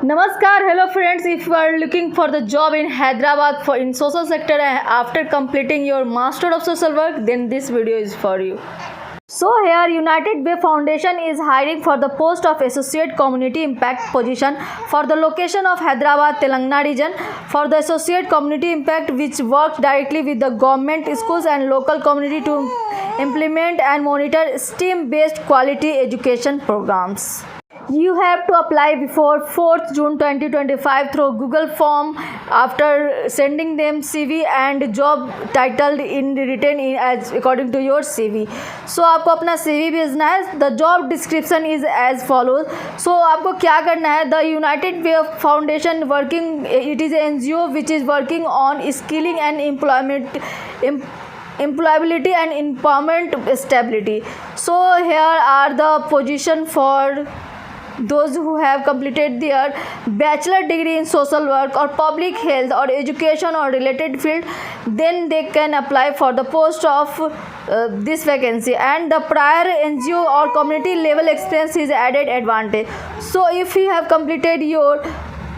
Namaskar, hello friends. If you are looking for the job in Hyderabad in social sector after completing your Master of Social Work, then this video is for you. So here United Way Foundation is hiring for the post of Associate Community Impact position for the location of Hyderabad, Telangana region. For the Associate Community Impact, which works directly with the government, schools and local community to implement and monitor STEM-based quality education programs. You have to apply before 4th June 2025 through Google form after sending them CV and job titled in written in as according to your CV. So आपको अपना CV भेजना है. The job description is as follows. So आपको क्या करना है? The United Way Foundation working, it is an NGO which is working on skilling and employability and empowerment stability. So here are the position for those who have completed their bachelor degree in social work or public health or education or related field, then they can apply for the post of this vacancy, and the prior NGO or community level experience is added advantage. So if you have completed your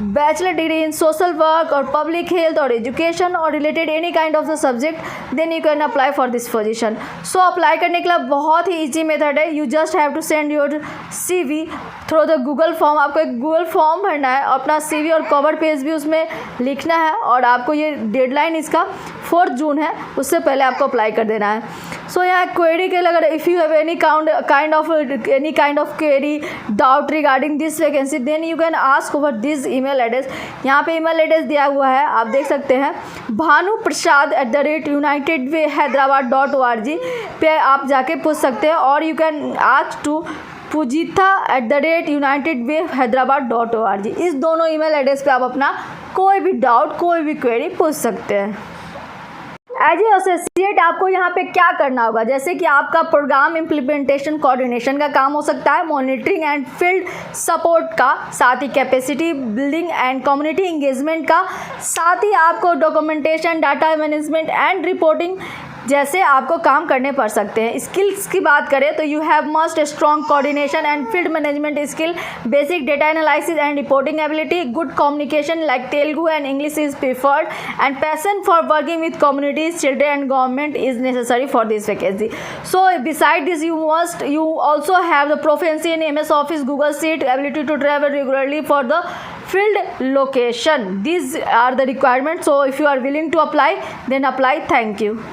bachelor degree in social work or public health or education or related any kind of the subject, then you can apply for this position. So apply करने के लिए बहुत ही easy method है. You just have to send your CV through the Google form. आपको एक Google form भरना है, अपना CV और कवर पेज भी उसमें लिखना है, और आपको ये डेडलाइन इसका 4 जून है, उससे पहले आपको अप्लाई कर देना है. सो यहाँ क्वेरी के लिए अगर if you have any kind of query doubt regarding this vacancy, then you can ask over this email address. यहाँ पे ईमेल एड्रेस दिया हुआ है, आप देख सकते हैं, bhanuprasad@unitedwayhyderabad.org पे आप जाके पूछ सकते हैं, और you can ask to pujitha@unitedwayhyderabad.org. इस दोनों ईमेल एड्रेस पे आप अपना कोई भी डाउट, कोई भी क्वेरी पूछ सकते हैं. एज ए एसोसिएट आपको यहाँ पे क्या करना होगा, जैसे कि आपका प्रोग्राम इम्प्लीमेंटेशन कोऑर्डिनेशन का काम हो सकता है, मॉनिटरिंग एंड फील्ड सपोर्ट का, साथ ही capacity building and community engagement का, साथ ही आपको documentation, data management and reporting जैसे आपको काम करने पड़ सकते हैं. स्किल्स की बात करें तो you have must strong coordination and field management skill, basic data analysis and reporting ability, good communication like Telugu and English is preferred, and passion for working with communities, children and government is necessary for this vacancy. So beside this you also have the proficiency in MS Office, Google Sheet, ability to travel regularly for the field location. These are the requirements. So if you are willing to apply, then apply. Thank you.